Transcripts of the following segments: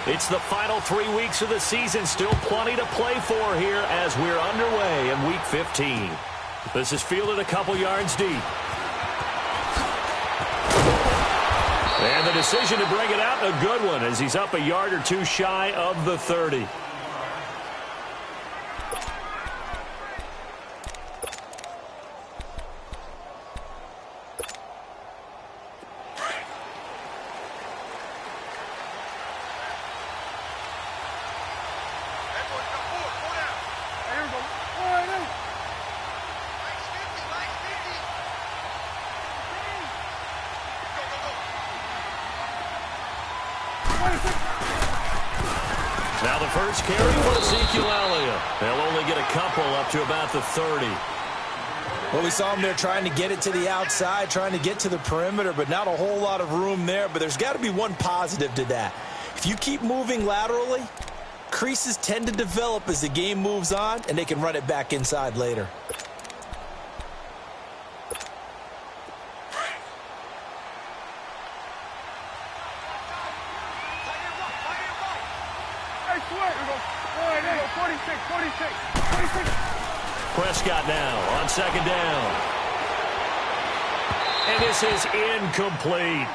It's the final 3 weeks of the season. Still plenty to play for here as we're underway in Week 15. This is fielded a couple yards deep. And the decision to bring it out, a good one, as he's up a yard or two shy of the 30. Now the first carry for Ezekiel Elliott. They'll only get a couple up to about the 30. Well, we saw him there trying to get it to the outside, trying to get to the perimeter, but not a whole lot of room there. But there's got to be one positive to that. If you keep moving laterally, creases tend to develop as the game moves on, and they can run it back inside later. Prescott now on second down. And this is incomplete.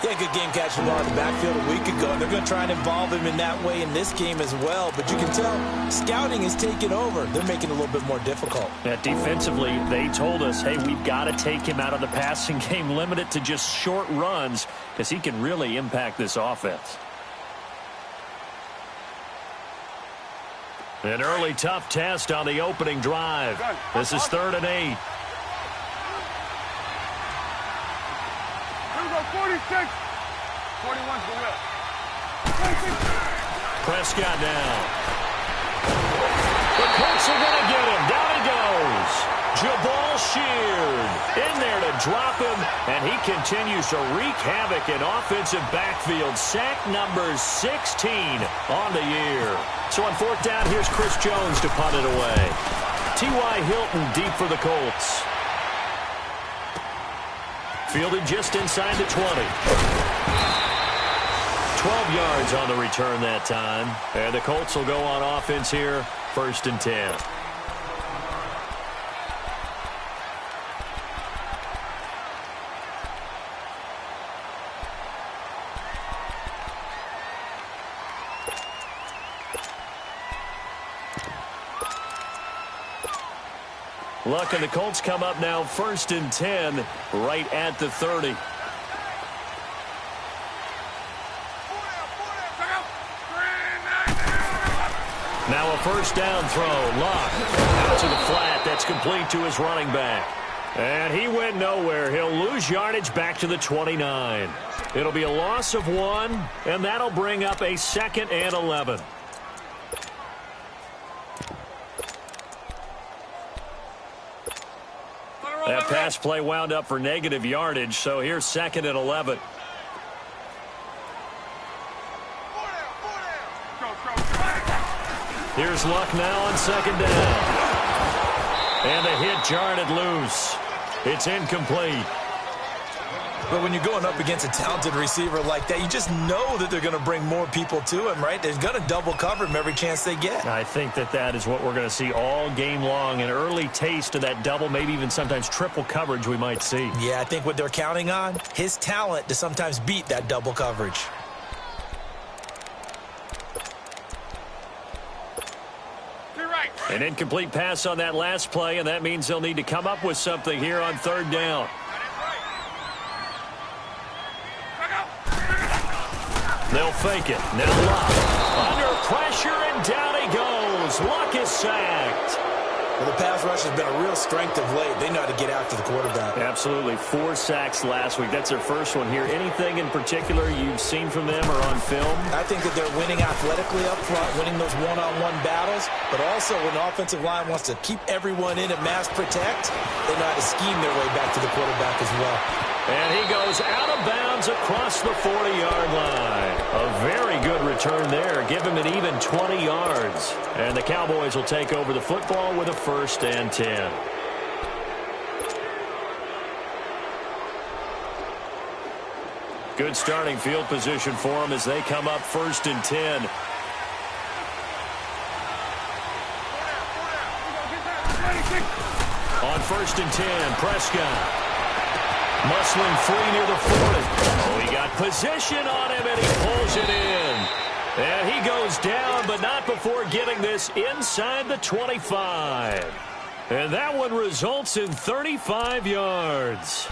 Yeah, good game catch from the backfield a week ago, and they're going to try and involve him in that way in this game as well. But you can tell scouting is taking over. They're making it a little bit more difficult. Yeah, defensively, they told us, hey, we've got to take him out of the passing game, limit it to just short runs, because he can really impact this offense. An early tough test on the opening drive. This is 3rd and 8. Here we go, 46. 41's the whip. Prescott now. The Colts are going to get him. Down he goes. Jabal Sheard in there to drop him, and he continues to wreak havoc in offensive backfield. Sack number 16 on the year. So on 4th down, here's Chris Jones to punt it away. T.Y. Hilton deep for the Colts. Fielded just inside the 20. 12 yards on the return that time. And the Colts will go on offense here, 1st and 10. Luck and the Colts come up now 1st and 10 right at the 30. Now a 1st down throw. Luck out to the flat. That's complete to his running back. And he went nowhere. He'll lose yardage back to the 29. It'll be a loss of 1, and that'll bring up a 2nd and 11. That pass play wound up for negative yardage, so here's 2nd and 11. Here's Luck now on 2nd down. And the hit jarred it loose. It's incomplete. But when you're going up against a talented receiver like that, you just know that they're going to bring more people to him, right? They're going to double cover him every chance they get. I think that is what we're going to see all game long. An early taste of that double, maybe even sometimes triple coverage we might see. Yeah, I think what they're counting on, his talent to sometimes beat that double coverage. An incomplete pass on that last play, and that means they'll need to come up with something here on 3rd down. They'll fake it. Now Luck. Under pressure, and down he goes. Luck is sacked. Well, the pass rush has been a real strength of late. They know how to get after the quarterback. Absolutely. 4 sacks last week. That's their first one here. Anything in particular you've seen from them or on film? I think that they're winning athletically up front, winning those one-on-one battles, but also when the offensive line wants to keep everyone in and mass protect, they know how to scheme their way back to the quarterback as well. And he goes out of bounds across the 40-yard line. A very good return there. Give him an even 20 yards. And the Cowboys will take over the football with a 1st and 10. Good starting field position for them as they come up 1st and 10. On 1st and 10, Prescott. Muscling free near the 40. Oh, he got position on him, and he pulls it in. And he goes down, but not before getting this inside the 25. And that one results in 35 yards.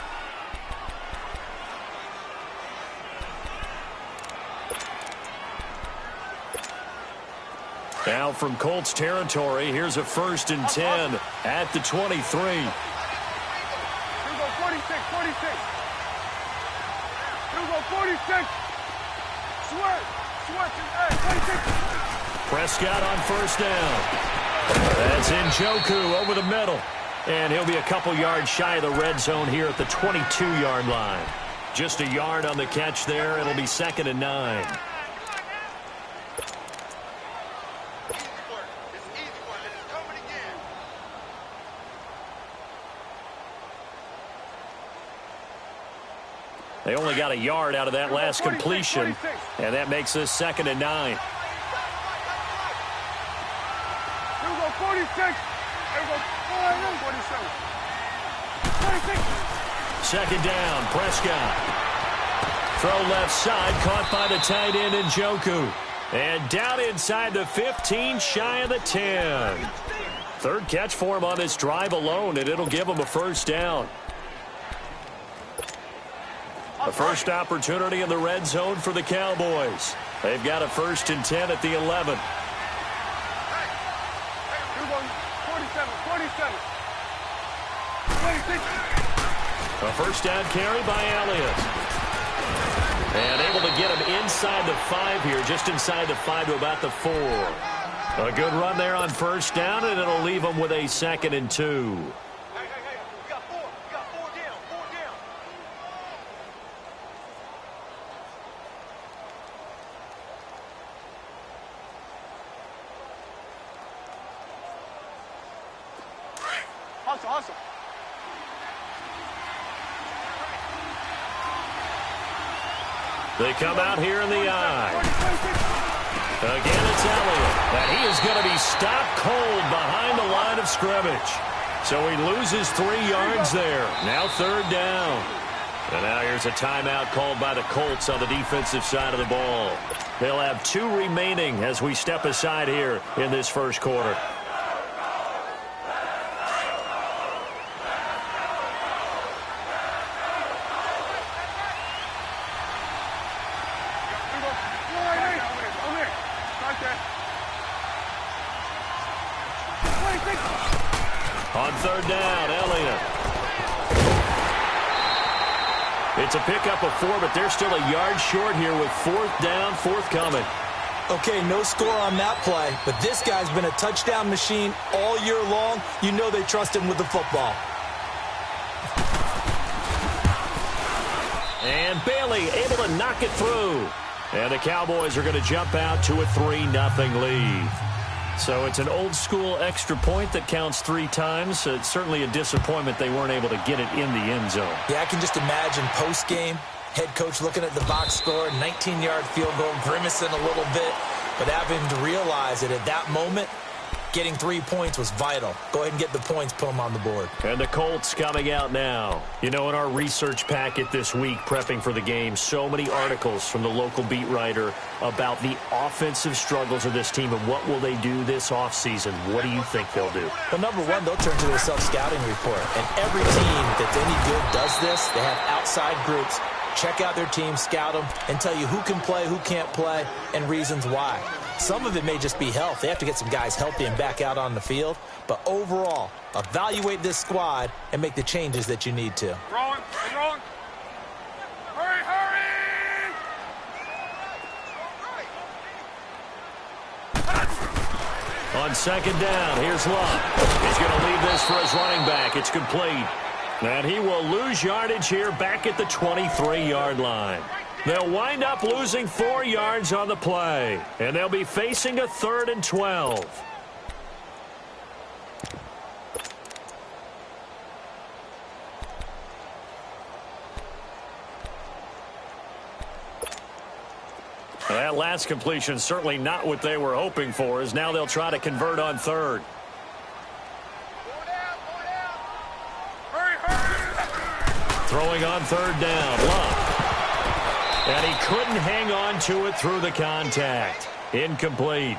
Now from Colts territory, here's a 1st and 10 at the 23. Here we go, 46, 46. Here we go, 46. Switch, hey, 46. Prescott on 1st down. That's Njoku over the middle. And he'll be a couple yards shy of the red zone here at the 22-yard line. Just a yard on the catch there. It'll be 2nd and 9. They only got a yard out of that last completion, and that makes this 2nd and 9. Here we go, 46. Here we go, 47. 46. 2nd down, Prescott. Throw left side, caught by the tight end Njoku. And down inside the 15, shy of the 10. 3rd catch for him on this drive alone, and it'll give him a 1st down. The first opportunity in the red zone for the Cowboys. They've got a 1st and 10 at the 11. Hey, here we go, 47, 47. 26. A 1st down carry by Elliott. And able to get him inside the 5 here, just inside the 5 to about the 4. A good run there on 1st down, and it'll leave him with a 2nd and 2. Hustle. They come out here in the eye. Again, it's Elliott. And he is going to be stopped cold behind the line of scrimmage. So he loses 3 yards there. Now 3rd down. And now here's a timeout called by the Colts on the defensive side of the ball. They'll have 2 remaining as we step aside here in this 1st quarter. On 3rd down, Elliott. It's a pickup of 4, but they're still a yard short here with 4th down, forthcoming. Okay, no score on that play, but this guy's been a touchdown machine all year long. You know they trust him with the football. And Bailey able to knock it through. And the Cowboys are going to jump out to a 3-0 lead. So it's an old-school extra point that counts 3 times. It's certainly a disappointment they weren't able to get it in the end zone. Yeah, I can just imagine post-game, head coach looking at the box score, 19-yard field goal, grimacing a little bit, but having to realize that at that moment, getting 3 points was vital. Go ahead and get the points, put them on the board. And the Colts coming out now. You know, in our research packet this week, prepping for the game, so many articles from the local beat writer about the offensive struggles of this team and what will they do this offseason. What do you think they'll do? Well, number one, they'll turn to their self-scouting report. And every team that's any good does this. They have outside groups. Check out their team, scout them, and tell you who can play, who can't play, and reasons why. Some of it may just be health. They have to get some guys healthy and back out on the field. But overall, evaluate this squad and make the changes that you need to. Rolling. Hurry! On 2nd down, here's Love. He's going to leave this for his running back. It's complete. And he will lose yardage here back at the 23-yard line. They'll wind up losing 4 yards on the play. And they'll be facing a 3rd and 12. That last completion certainly not what they were hoping for, as now they'll try to convert on third. Throwing on third down, Love. And he couldn't hang on to it through the contact. Incomplete.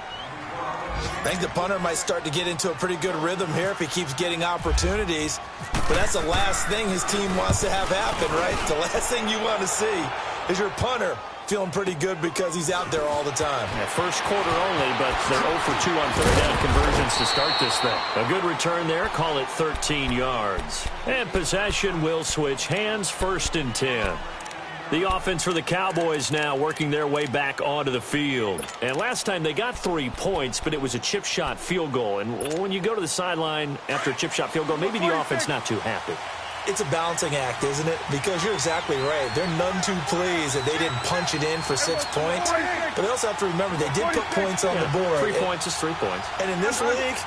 I think the punter might start to get into a pretty good rhythm here if he keeps getting opportunities. But that's the last thing his team wants to have happen, right? The last thing you want to see is your punter feeling pretty good because he's out there all the time. Yeah, first quarter only, but they're 0 for 2 on third down conversions to start this thing. A good return there, call it 13 yards. And possession will switch hands, 1st and 10. The offense for the Cowboys now working their way back onto the field. And last time they got 3 points, but it was a chip shot field goal. And when you go to the sideline after a chip shot field goal, maybe the offense not too happy. It's a balancing act, isn't it? Because you're exactly right. They're none too pleased that they didn't punch it in for 6 points. But they also have to remember they did put points on the board. 3 points is 3 points. And in this league,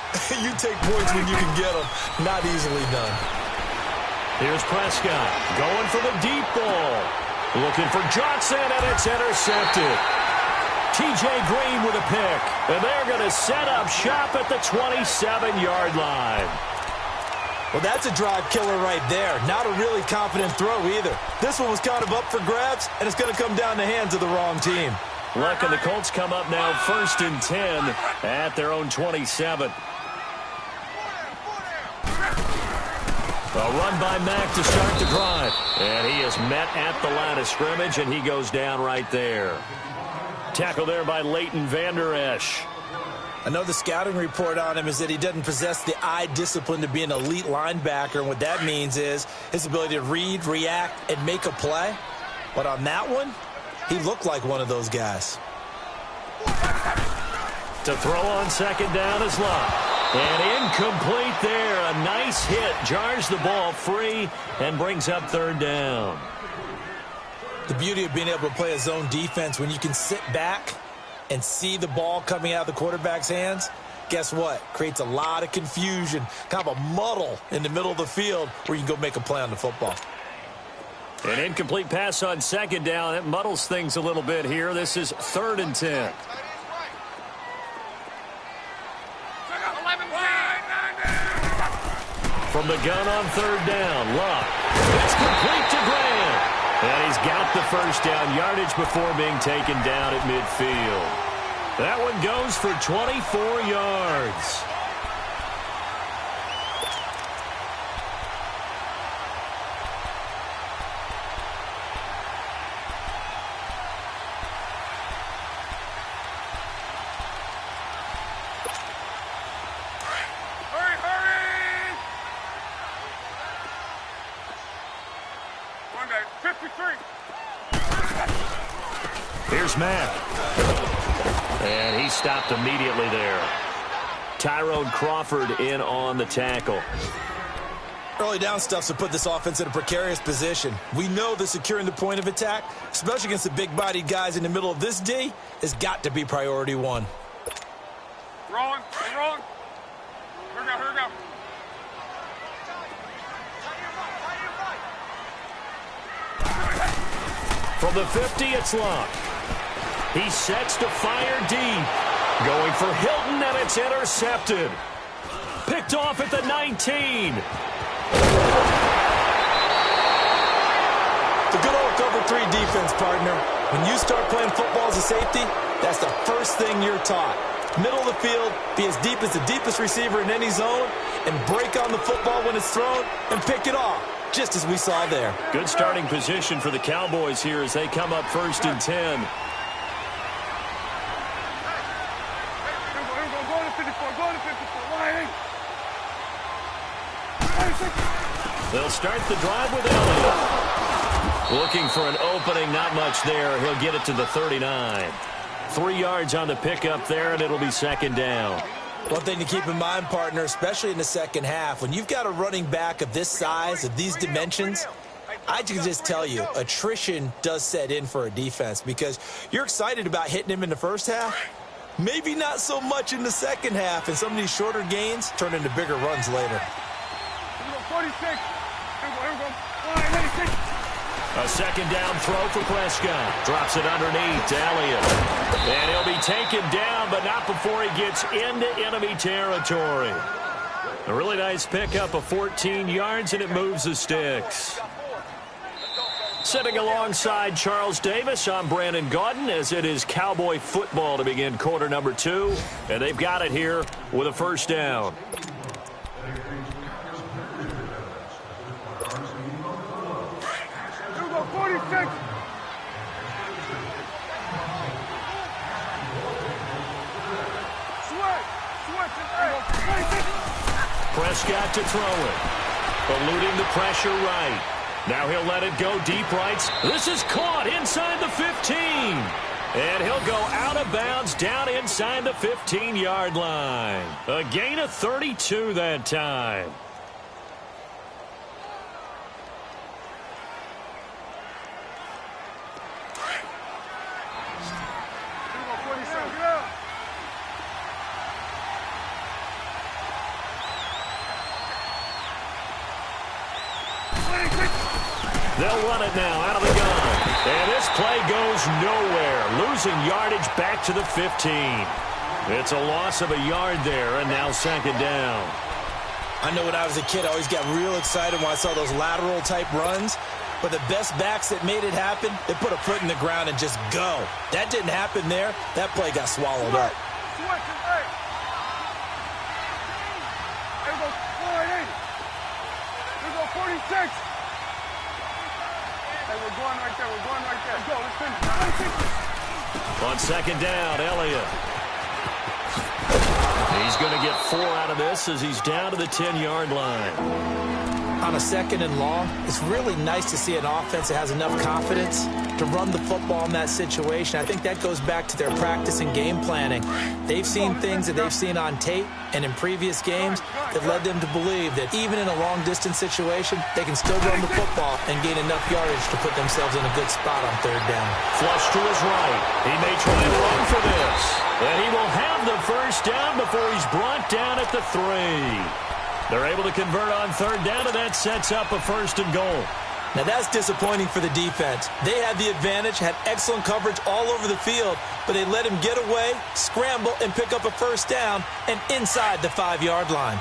you take points when you can get them. Not easily done. Here's Prescott going for the deep ball. Looking for Johnson, and it's intercepted. T.J. Green with a pick. And they're going to set up shop at the 27-yard line. Well, that's a drive killer right there. Not a really confident throw either. This one was kind of up for grabs, and it's going to come down the hands of the wrong team. Luck and the Colts come up now 1st and 10 at their own 27. A run by Mack to start the drive. And he is met at the line of scrimmage, and he goes down right there. Tackle there by Leighton Vander Esch. I know the scouting report on him is that he doesn't possess the eye discipline to be an elite linebacker. And what that means is his ability to read, react, and make a play. But on that one, he looked like one of those guys. To throw on 2nd down is Love. And incomplete there. A nice hit. Jars the ball free and brings up 3rd down. The beauty of being able to play a zone defense when you can sit back and see the ball coming out of the quarterback's hands, guess what? Creates a lot of confusion, kind of a muddle in the middle of the field where you can go make a play on the football. An incomplete pass on 2nd down. It muddles things a little bit here. This is 3rd and 10. From the gun on 3rd down, Luck. It's complete to Grant. And he's got the 1st down yardage before being taken down at midfield. That one goes for 24 yards. Here's Mack. And he stopped immediately there. Tyrone Crawford in on the tackle. Early down stuff to put this offense in a precarious position. We know that securing the point of attack, especially against the big-bodied guys in the middle of this D, has got to be priority 1. Rolling. Here we go. From the 50, it's Locke. He sets to fire deep. Going for Hilton, and it's intercepted. Picked off at the 19. The good old cover 3 defense, partner. When you start playing football as a safety, that's the first thing you're taught. Middle of the field, be as deep as the deepest receiver in any zone, and break on the football when it's thrown, and pick it off, just as we saw there. Good starting position for the Cowboys here as they come up 1st and 10. They'll start the drive with Elliott. Looking for an opening, not much there. He'll get it to the 39. 3 yards on the pickup there, and it'll be 2nd down. One thing to keep in mind, partner, especially in the second half, when you've got a running back of this size, of these dimensions, I can just tell you, attrition does set in for a defense because you're excited about hitting him in the first half. Maybe not so much in the second half, and some of these shorter gains turn into bigger runs later. 46. Here we go. A second down throw for Prescott. Drops it underneath to Elliott. And he'll be taken down, but not before he gets into enemy territory. A really nice pickup of 14 yards, and it moves the sticks. Sitting alongside Charles Davis, I'm Brandon Gaudin, as it is Cowboy football to begin quarter number 2. And they've got it here with a first down. Here we go, 46. Prescott to throw it. Eluding the pressure right. Now he'll let it go deep right. This is caught inside the 15. And he'll go out of bounds down inside the 15-yard line. A gain of 32 that time. They'll run it now out of the gun. And this play goes nowhere. Losing yardage back to the 15. It's a loss of a yard there, and now second down. I know when I was a kid, I always got real excited when I saw those lateral-type runs. But the best backs that made it happen, they put a foot in the ground and just go. That didn't happen there. That play got swallowed up. Here we go, 480. Here we go, 46. Hey, we're going right there. We're going right there. Let's go. Let's finish. On second down, Elliott. He's going to get 4 out of this as he's down to the 10-yard line. On a second and long, it's really nice to see an offense that has enough confidence to run the football in that situation. I think that goes back to their practice and game planning. They've seen things that they've seen on tape and in previous games that led them to believe that even in a long-distance situation, they can still run the football and gain enough yardage to put themselves in a good spot on third down. Flush to his right. He may try and run for this. And he will have the first down before he's brought down at the 3. They're able to convert on third down, and that sets up a first and goal. Now, that's disappointing for the defense. They had the advantage, had excellent coverage all over the field, but they let him get away, scramble, and pick up a first down, and inside the 5-yard line.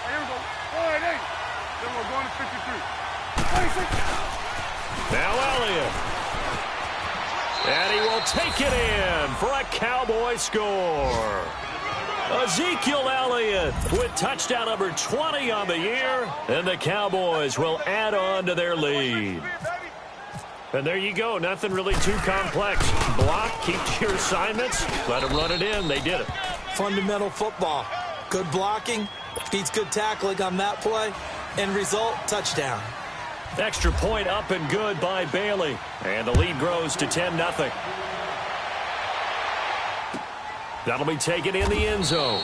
Here we go, 480. Then we're going to 53. 26. Now Elliott. And he will take it in for a Cowboy score. Ezekiel Elliott with touchdown number 20 on the year. And the Cowboys will add on to their lead. And there you go. Nothing really too complex. Block, keep to your assignments. Let them run it in. They did it. Fundamental football. Good blocking, beats good tackling on that play. End result, touchdown. Extra point up and good by Bailey. And the lead grows to 10-0. That'll be taken in the end zone.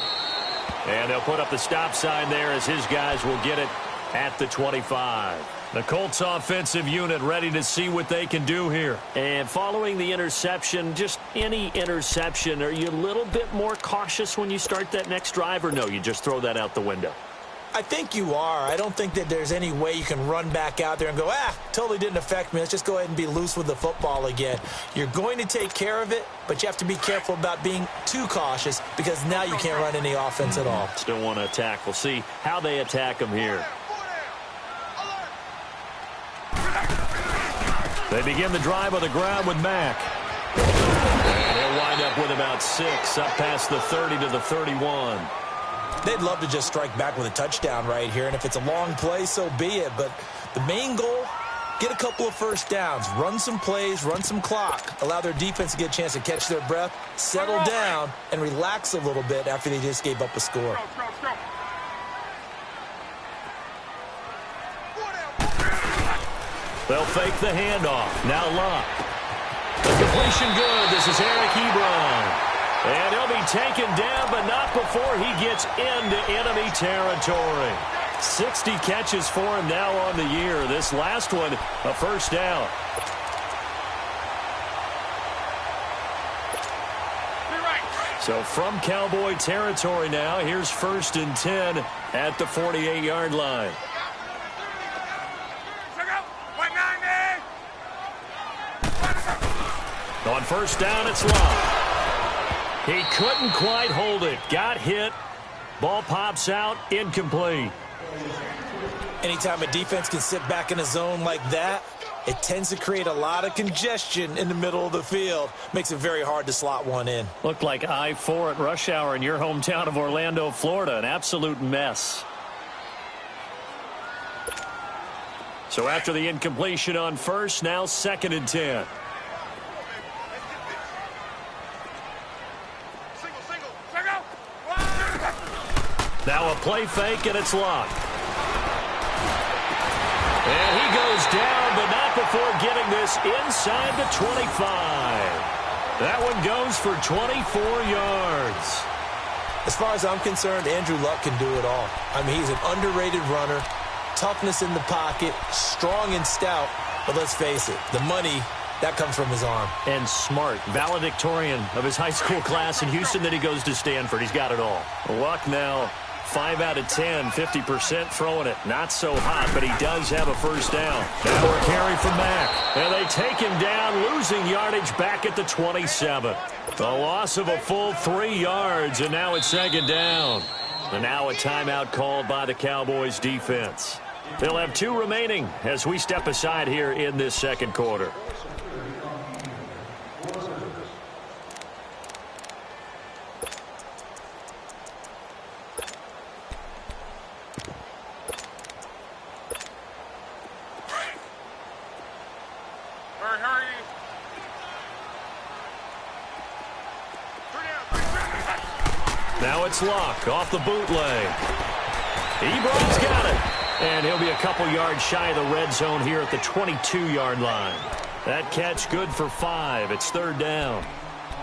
And they'll put up the stop sign there as his guys will get it at the 25. The Colts offensive unit ready to see what they can do here. And following the interception, just any interception, are you a little bit more cautious when you start that next drive, or no, you just throw that out the window? I think you are. I don't think that there's any way you can run back out there and go, totally didn't affect me. Let's just go ahead and be loose with the football again. You're going to take care of it, but you have to be careful about being too cautious because now you can't run any offense at all. Still want to attack. We'll see how they attack them here. They begin the drive on the ground with Mack. And he'll wind up with about 6 up past the 30 to the 31. They'd love to just strike back with a touchdown right here, and if it's a long play, so be it. But the main goal, get a couple of first downs, run some plays, run some clock, allow their defense to get a chance to catch their breath, settle down, and relax a little bit after they just gave up a score. They'll fake the handoff. Now Luck. The completion good. This is Eric Ebron. And he'll be taken down, but not before he gets into enemy territory. 60 catches for him now on the year. This last one, a first down. So from Cowboy territory now, here's 1st and 10 at the 48-yard line. On 1st down, it's Love. He couldn't quite hold it. Got hit. Ball pops out. Incomplete. Anytime a defense can sit back in a zone like that, it tends to create a lot of congestion in the middle of the field. Makes it very hard to slot one in. Looked like I-4 at rush hour in your hometown of Orlando, Florida. An absolute mess. So after the incompletion on 1st, now 2nd and 10. Now a play fake, and it's Luck. And he goes down, but not before getting this inside the 25. That one goes for 24 yards. As far as I'm concerned, Andrew Luck can do it all. I mean, he's an underrated runner, toughness in the pocket, strong and stout. But let's face it, the money, that comes from his arm. And smart, valedictorian of his high school class in Houston. Then he goes to Stanford. He's got it all. Luck now 5 out of 10, 50% throwing it. Not so hot, but he does have a 1st down. Now a carry from Mack. And they take him down, losing yardage back at the 27. A loss of a full 3 yards, and now it's 2nd down. And now a timeout called by the Cowboys defense. They'll have 2 remaining as we step aside here in this 2nd quarter. Now it's Luck off the bootleg. Ebron's got it. And he'll be a couple yards shy of the red zone here at the 22-yard line. That catch good for 5. It's 3rd down.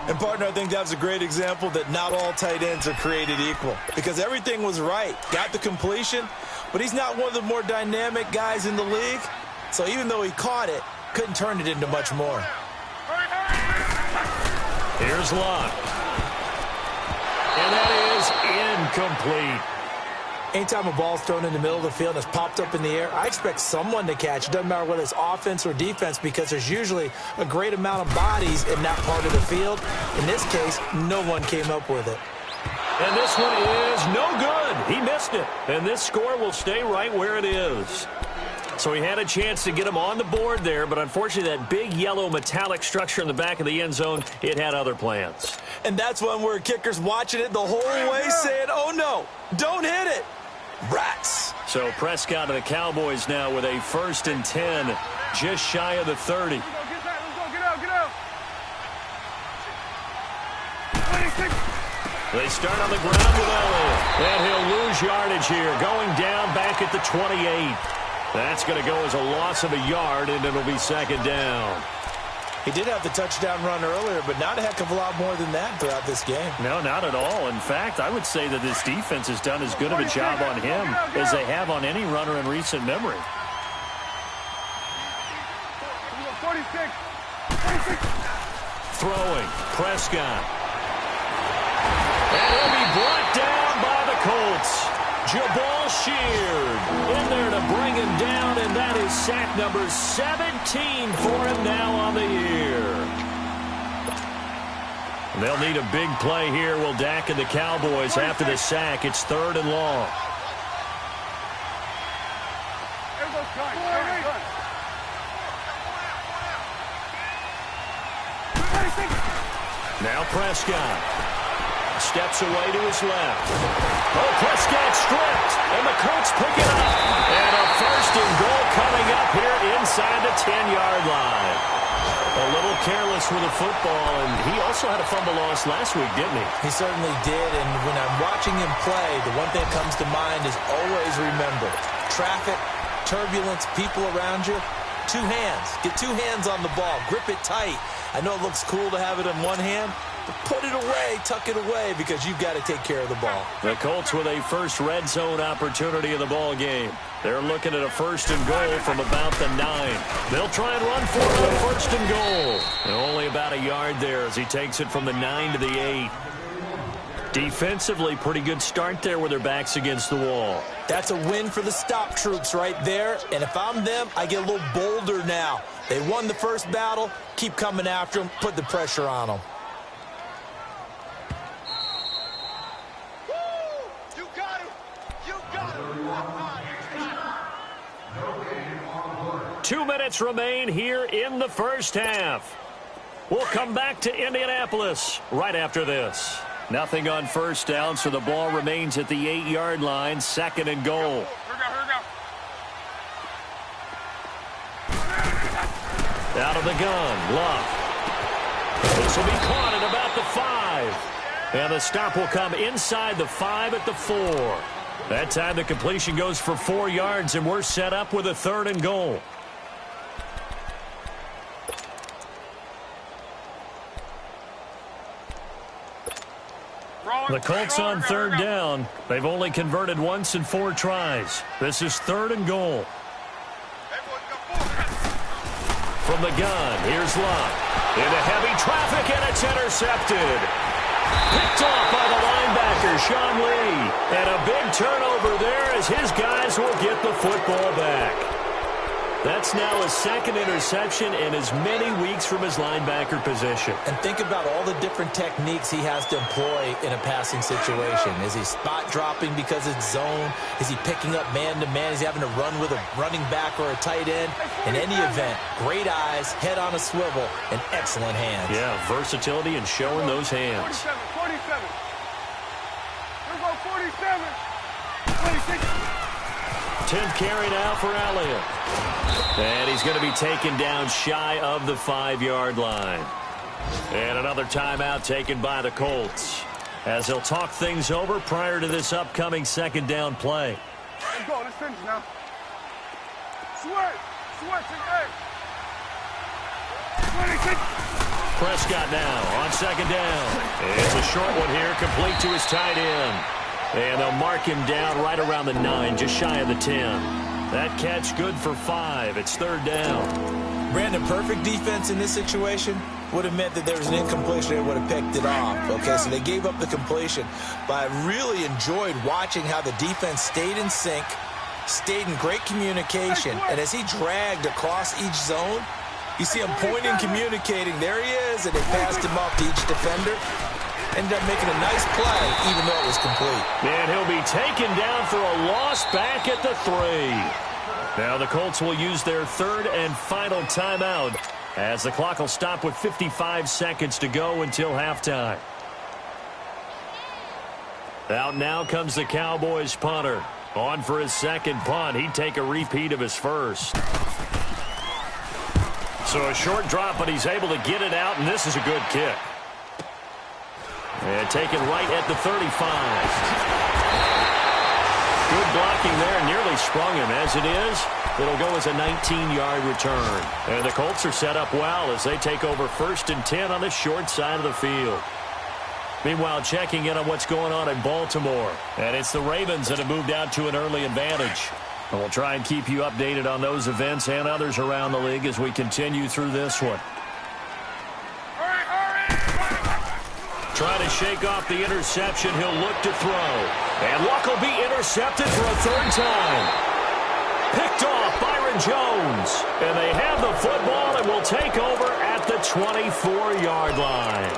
And, partner, I think that was a great example that not all tight ends are created equal. Because everything was right. Got the completion, but he's not one of the more dynamic guys in the league. So even though he caught it, couldn't turn it into much more. Here's Luck. And that is incomplete. Anytime a ball's thrown in the middle of the field and it's popped up in the air, I expect someone to catch. It doesn't matter whether it's offense or defense, because there's usually a great amount of bodies in that part of the field. In this case, no one came up with it. And this one is no good. He missed it. And this score will stay right where it is. So he had a chance to get him on the board there, but unfortunately that big yellow metallic structure in the back of the end zone, it had other plans. And that's when we're kickers watching it the whole way saying, oh no, don't hit it. Rats. So Prescott and the Cowboys now with a 1st and 10, just shy of the 30. Let's go, get out. They start on the ground with Elliott. And he'll lose yardage here, going down back at the 28. That's going to go as a loss of a yard, and it'll be 2nd down. He did have the touchdown run earlier, but not a heck of a lot more than that throughout this game. No, not at all. In fact, I would say that this defense has done as good of a job on him as they have on any runner in recent memory. 46. Throwing, Prescott. And he'll be brought down by the Colts. Jabal Sheard in there to bring him down, and that is sack number 17 for him now on the year. They'll need a big play here, will Dak and the Cowboys after the sack. It's 3rd and long. Now Prescott steps away to his left. Oh, Prescott stripped, and the Colts pick it up. And a 1st and goal coming up here inside the 10-yard line. A little careless with the football, and he also had a fumble loss last week, didn't he? He certainly did, and when I'm watching him play, the one thing that comes to mind is always remember, traffic, turbulence, people around you, 2 hands. Get 2 hands on the ball. Grip it tight. I know it looks cool to have it in one hand, but put it away, tuck it away, because you've got to take care of the ball. The Colts with a first red zone opportunity in the ball game. They're looking at a 1st and goal from about the 9. They'll try and run for it on 1st and goal. And only about a yard there as he takes it from the 9 to the 8. Defensively, pretty good start there with their backs against the wall. That's a win for the stop troops right there. And if I'm them, I get a little bolder now. They won the first battle. Keep coming after them. Put the pressure on them. You got him. You got him. 2 minutes remain here in the first half. We'll come back to Indianapolis right after this. Nothing on first down, so the ball remains at the 8-yard line, 2nd and goal. Here we go. Out of the gun, Love. This will be caught at about the 5. And the stop will come inside the 5 at the 4. That time the completion goes for 4 yards, and we're set up with a 3rd and goal. The Colts on 3rd down. They've only converted once in 4 tries. This is 3rd and goal. From the gun, here's Love. Into heavy traffic, and it's intercepted. Picked off by the linebacker, Sean Lee. And a big turnover there as his guys will get the football back. That's now his 2nd interception in as many weeks from his linebacker position. And think about all the different techniques he has to employ in a passing situation. Is he spot dropping because it's zone? Is he picking up man-to-man? Is he having to run with a running back or a tight end? In any event, great eyes, head on a swivel, and excellent hands. Yeah, versatility and showing those hands. 47. Here we go, 47. 26. 10th carry now for Elliott. And he's going to be taken down shy of the 5-yard line. And another timeout taken by the Colts, as they'll talk things over prior to this upcoming 2nd down play. Let's go. Let's finish now. Switch and 26. Prescott now on 2nd down. It's a short one here, complete to his tight end. And they'll mark him down right around the 9, just shy of the 10. That catch good for 5. It's 3rd down. Brandon, perfect defense in this situation would have meant that there was an incompletion. They would have picked it off. Okay, so they gave up the completion. But I really enjoyed watching how the defense stayed in sync, stayed in great communication. And as he dragged across each zone, you see him pointing, communicating. There he is, and they passed him off to each defender. Ended up making a nice play, even though it was complete. And he'll be taken down for a loss back at the 3. Now the Colts will use their 3rd and final timeout, as the clock will stop with 55 seconds to go until halftime. Out now comes the Cowboys punter. On for his 2nd punt. He'd take a repeat of his 1st. So a short drop, but he's able to get it out, and this is a good kick. And taken right at the 35. Good blocking there, nearly sprung him. As it is, it'll go as a 19-yard return. And the Colts are set up well as they take over 1st and 10 on the short side of the field. Meanwhile, checking in on what's going on in Baltimore. And it's the Ravens that have moved out to an early advantage. And we'll try and keep you updated on those events and others around the league as we continue through this one. Trying to shake off the interception. He'll look to throw. And Luck will be intercepted for a 3rd time. Picked off Byron Jones. And they have the football and will take over at the 24-yard line.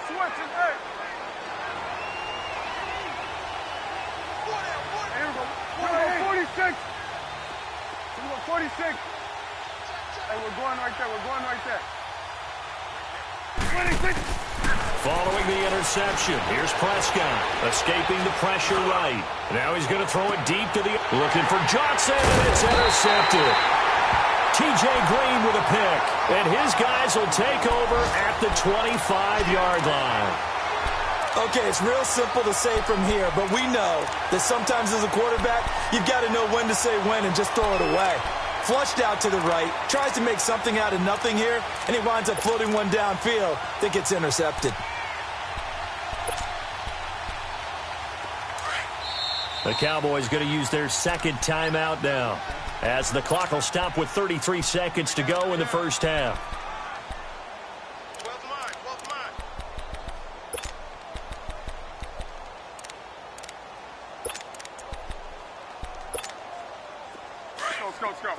Switch and 8. Here we go, 46. Here we go, 46. Hey, we're going right there. 26. Following the interception, here's Prescott, escaping the pressure right. Now he's going to throw it deep to the... Looking for Johnson, and it's intercepted. T.J. Green with a pick, and his guys will take over at the 25-yard line. Okay, it's real simple to say from here, but we know that sometimes as a quarterback, you've got to know when to say when and just throw it away. Flushed out to the right, tries to make something out of nothing here, and he winds up floating one downfield that gets intercepted. The Cowboys going to use their second timeout now, as the clock will stop with 33 seconds to go in the first half. Let's go.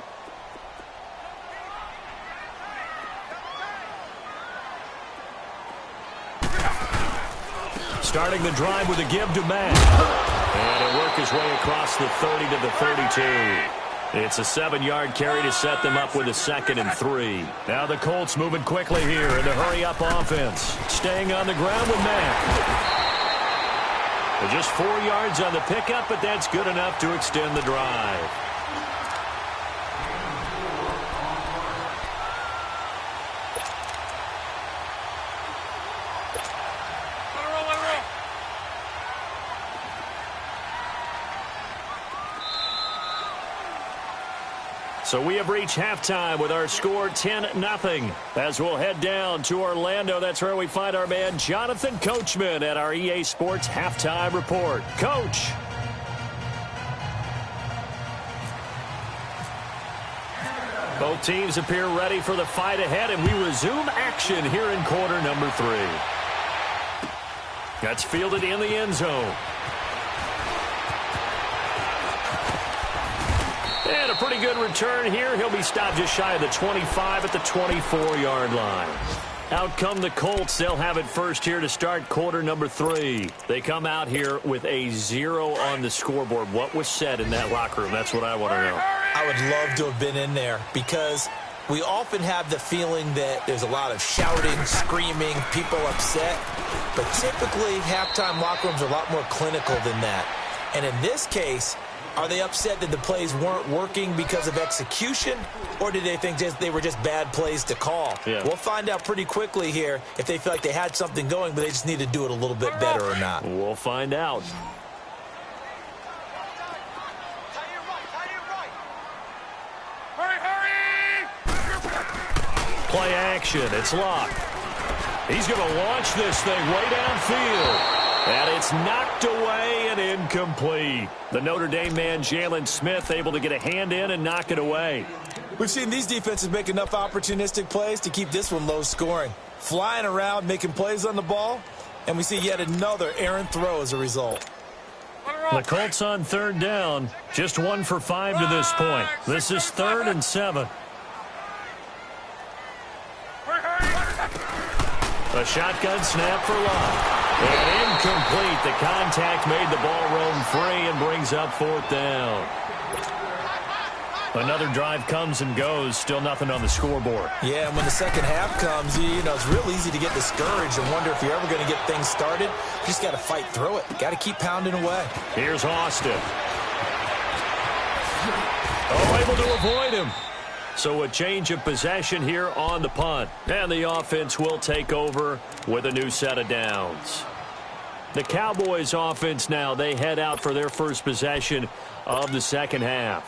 Starting the drive with a give to Matt. And he'll work his way across the 30 to the 32. It's a 7-yard carry to set them up with a 2nd and 3. Now the Colts moving quickly here in the hurry-up offense. Staying on the ground with Matt. Just 4 yards on the pickup, but that's good enough to extend the drive. So we have reached halftime with our score 10-0. As we'll head down to Orlando, that's where we find our man Jonathan Coachman at our EA Sports Halftime Report. Coach. Both teams appear ready for the fight ahead, and we resume action here in quarter number 3. That's fielded in the end zone. And a pretty good return here. He'll be stopped just shy of the 25 at the 24-yard line. Out come the Colts. They'll have it first here to start quarter number 3. They come out here with a 0 on the scoreboard. What was said in that locker room? That's what I want to know. I would love to have been in there because we often have the feeling that there's a lot of shouting, screaming, people upset. But typically, halftime locker rooms are a lot more clinical than that. And in this case, are they upset that the plays weren't working because of execution, or did they think they were just bad plays to call? Yeah. We'll find out pretty quickly here if they feel like they had something going, but they just need to do it a little bit better or not. We'll find out. Play action. It's locked. He's going to launch this thing way downfield. And it's knocked away and incomplete. The Notre Dame man, Jalen Smith, able to get a hand in and knock it away. We've seen these defenses make enough opportunistic plays to keep this one low scoring. Flying around, making plays on the ball, and we see yet another errant throw as a result. The Colts on third down, just 1 for 5 to this point. This is 3rd and 7. A shotgun snap for Love. And incomplete. The contact made the ball roam free and brings up 4th down. Another drive comes and goes. Still nothing on the scoreboard. Yeah, and when the second half comes, you know, it's real easy to get discouraged and wonder if you're ever going to get things started. You just got to fight through it. Got to keep pounding away. Here's Austin. Oh, able to avoid him. So a change of possession here on the punt. And the offense will take over with a new set of downs. The Cowboys offense now, they head out for their first possession of the second half.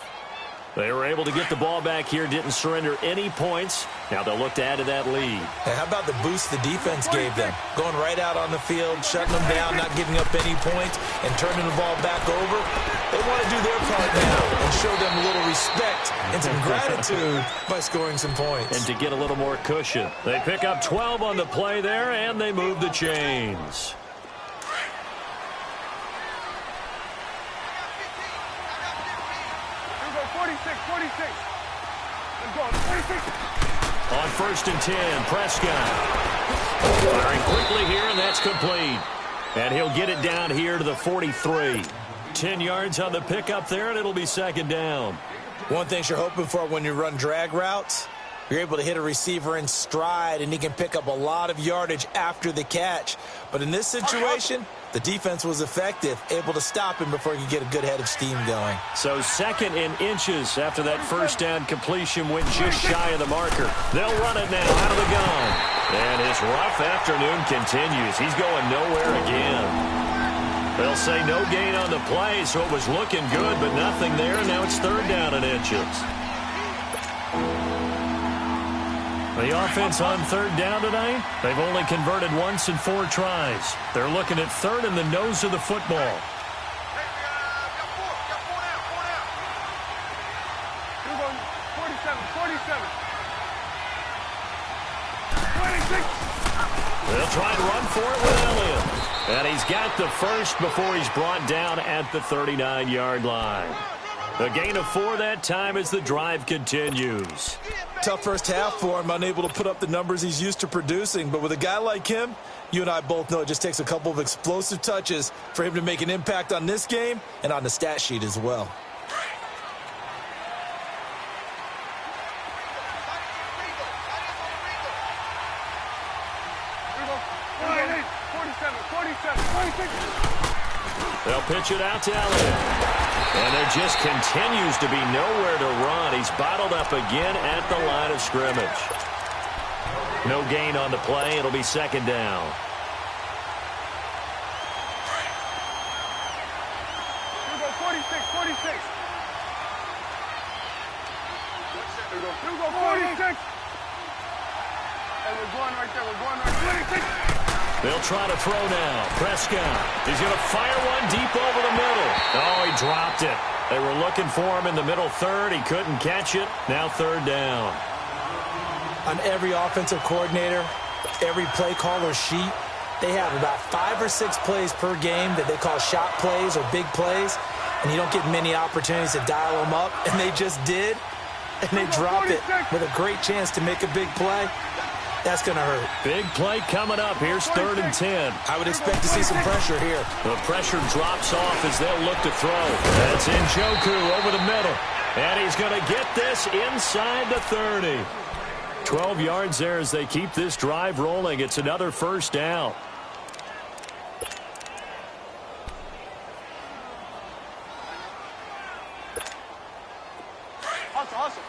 They were able to get the ball back here, didn't surrender any points. Now they'll look to add to that lead. Hey, how about the boost the defense gave them? Going right out on the field, shutting them down, not giving up any points, and turning the ball back over. They want to do their part now and show them a little respect and some gratitude by scoring some points. And to get a little more cushion. They pick up 12 on the play there, and they move the chains. On 1st and 10, Prescott. Firing quickly here, and that's complete. And he'll get it down here to the 43. 10 yards on the pickup there, and it'll be 2nd down. One thing you're hoping for when you run drag routes, you're able to hit a receiver in stride, and he can pick up a lot of yardage after the catch. But in this situation, the defense was effective, able to stop him before he could get a good head of steam going. So 2nd and inches after that first down completion went just shy of the marker. They'll run it now out of the gun. And his rough afternoon continues. He's going nowhere again. They'll say no gain on the play, so it was looking good, but nothing there. And now it's 3rd down and inches. The offense on 3rd down tonight, they've only converted once in 4 tries. They're looking at 3rd in the nose of the football. They'll try to run for it with Elliott. And he's got the first before he's brought down at the 39-yard line. A gain of 4 that time as the drive continues. Tough first half for him, unable to put up the numbers he's used to producing. But with a guy like him, you and I both know it just takes a couple of explosive touches for him to make an impact on this game and on the stat sheet as well. They'll pitch it out to Elliott. And there just continues to be nowhere to run. He's bottled up again at the line of scrimmage. No gain on the play. It'll be second down. Here we go, 46, 46. Here we go, 46. And we're going right there, we're going right there. 26. They'll try to throw now. Prescott. He's going to fire one deep over the middle. Oh, he dropped it. They were looking for him in the middle third. He couldn't catch it. Now third down. On every offensive coordinator, every play caller sheet, they have about 5 or 6 plays per game that they call shot plays or big plays, and you don't get many opportunities to dial them up, and they just did, and they dropped it with a great chance to make a big play. That's going to hurt. Big play coming up. Here's 3rd and 10. I would expect to see some pressure here. The pressure drops off as they'll look to throw. That's Njoku over the middle. And he's going to get this inside the 30. 12 yards there as they keep this drive rolling. It's another first down. Hustle.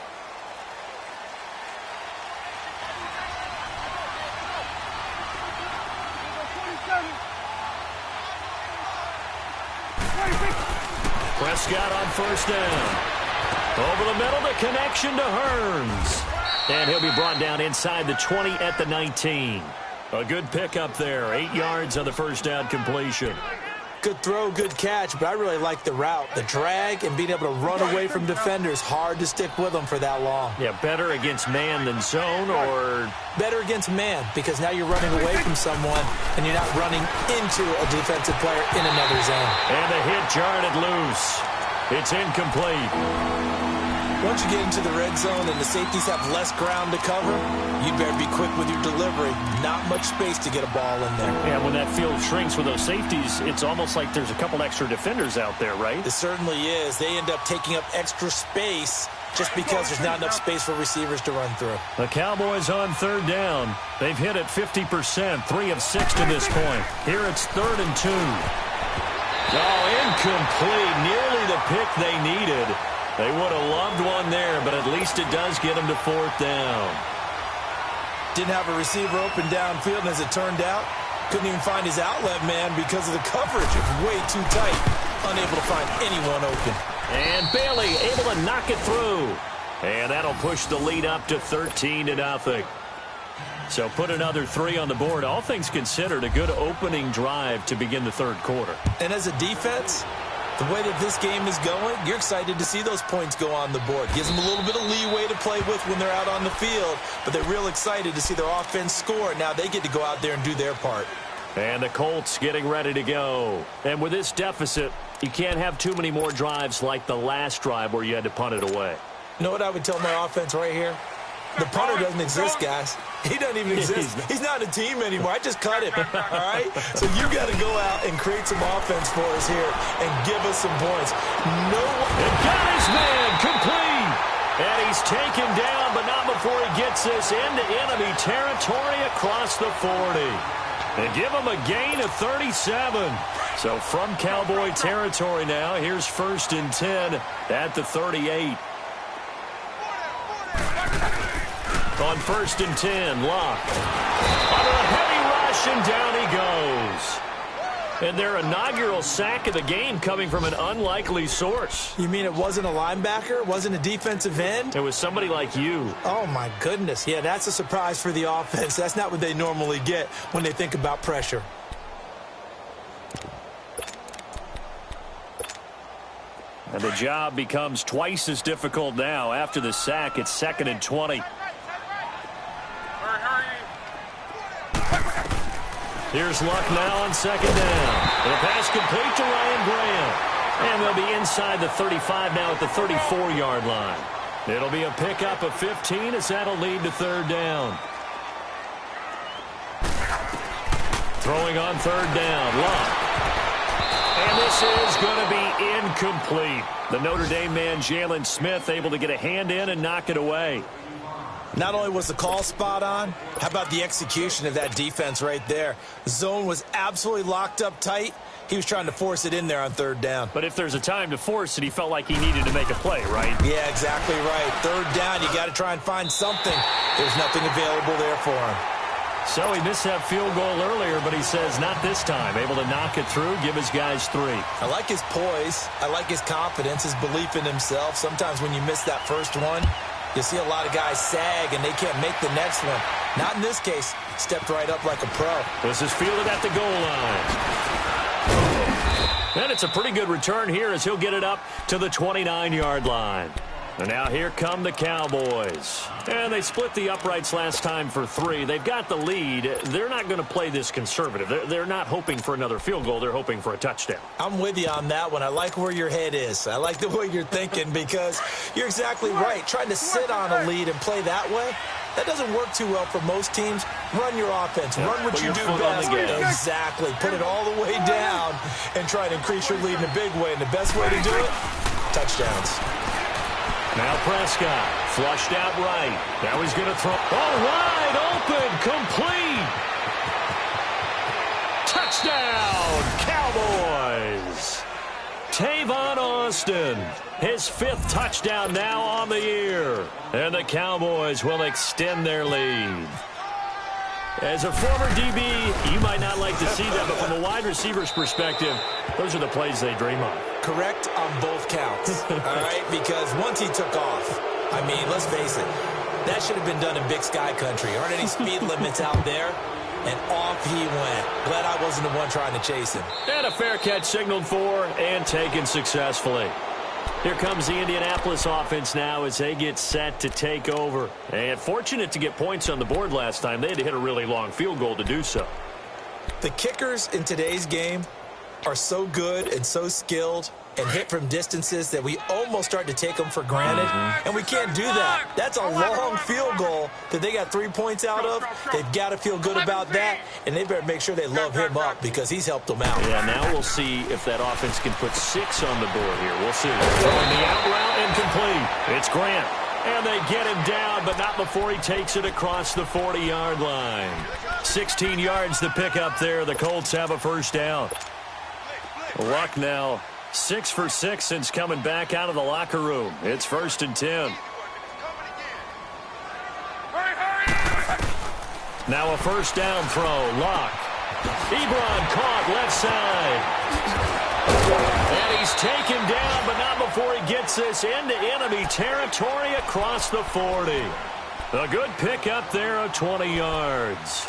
Prescott on first down. Over the middle, the connection to Hearns. And he'll be brought down inside the 20 at the 19. A good pickup there. 8 yards on the first down completion. Good throw, good catch, but I really like the route. The drag and being able to run away from defenders. Hard to stick with them for that long. Yeah, better against man than zone, or better against man, because now you're running away from someone and you're not running into a defensive player in another zone. And the hit jarred it loose. It's incomplete. Once you get into the red zone and the safeties have less ground to cover, you better be quick with your delivery. Not much space to get a ball in there. Yeah, when that field shrinks with those safeties, it's almost like there's a couple extra defenders out there, right? It certainly is. They end up taking up extra space just because there's not enough space for receivers to run through. The Cowboys on third down. They've hit it 50%, 3 of 6 to this point. Here it's 3rd and 2. Oh, incomplete. Nearly the pick they needed. They would have loved one there, but at least it does get them to 4th down. Didn't have a receiver open downfield, and as it turned out, couldn't even find his outlet man because of the coverage. It was way too tight. Unable to find anyone open. And Bailey able to knock it through. And that'll push the lead up to 13-0. So put another 3 on the board. All things considered, a good opening drive to begin the third quarter. And as a defense, the way that this game is going, you're excited to see those points go on the board. Gives them a little bit of leeway to play with when they're out on the field, but they're real excited to see their offense score. Now they get to go out there and do their part. And the Colts getting ready to go. And with this deficit, you can't have too many more drives like the last drive where you had to punt it away. You know what I would tell my offense right here? The punter doesn't exist, guys. He doesn't even exist. He's not a team anymore. I just cut him, all right? So you got to go out and create some offense for us here and give us some points. And got his man complete. And he's taken down, but not before he gets this into enemy territory across the 40. And give him a gain of 37. So from Cowboy territory now, here's 1st and 10 at the 38. On 1st and 10, Locke. Under a heavy rush, and down he goes. And their inaugural sack of the game coming from an unlikely source. You mean it wasn't a linebacker? It wasn't a defensive end? It was somebody like you. Oh, my goodness. Yeah, that's a surprise for the offense. That's not what they normally get when they think about pressure. And the job becomes twice as difficult now. After the sack, it's 2nd and 20. Here's Luck now on second down. The pass complete to Ryan Grant. And they'll be inside the 35 now at the 34-yard line. It'll be a pickup of 15 as that'll lead to third down. Throwing on third down, Luck. And this is going to be incomplete. The Notre Dame man, Jalen Smith, able to get a hand in and knock it away. Not only was the call spot on, how about the execution of that defense right there? The zone was absolutely locked up tight. He was trying to force it in there on third down. But if there's a time to force it, he felt like he needed to make a play, right? Yeah, exactly right. Third down, you got to try and find something. There's nothing available there for him. So he missed that field goal earlier, but he says not this time. Able to knock it through, give his guys 3. I like his poise. I like his confidence, his belief in himself. Sometimes when you miss that first one, you see a lot of guys sag and they can't make the next one. Not in this case. Stepped right up like a pro. This is fielded at the goal line. And it's a pretty good return here as he'll get it up to the 29-yard line. And now here come the Cowboys. And they split the uprights last time for 3. They've got the lead. They're not going to play this conservative. They're not hoping for another field goal. They're hoping for a touchdown. I'm with you on that one. I like where your head is. I like the way you're thinking because you're exactly right. Trying to sit on a lead and play that way, that doesn't work too well for most teams. Run your offense. Run what you do best. Exactly. Put it all the way down and try to increase your lead in a big way. And the best way to do it, touchdowns. Now Prescott, flushed out right. Now he's going to throw. Oh, wide open, complete. Touchdown, Cowboys. Tavon Austin, his 5th touchdown now on the year. And the Cowboys will extend their lead. As a former DB, you might not like to see that, but from a wide receiver's perspective, those are the plays they dream of. Correct on both counts, all right? Because once he took off, I mean, let's face it, that should have been done in Big Sky Country. Aren't any speed limits out there? And off he went. Glad I wasn't the one trying to chase him. And a fair catch signaled for and taken successfully. Here comes the Indianapolis offense now as they get set to take over. And fortunate to get points on the board last time. They had to hit a really long field goal to do so. The kickers in today's game are so good and so skilled and hit from distances that we almost start to take them for granted. And we can't do that. That's a long field goal that they got 3 points out of. They've got to feel good about that, and they better make sure they love him up because he's helped them out. Yeah, now we'll see if that offense can put 6 on the board here. We'll see. Throwing the out route incomplete. It's Grant. And they get him down, but not before he takes it across the 40-yard line. 16 yards to pick up there. The Colts have a first down. Luck now 6 for 6 since coming back out of the locker room. It's 1st and 10. Now a first down throw. Luck. Ebron caught left side. And he's taken down, but not before he gets this into enemy territory across the 40. A good pickup there of 20 yards.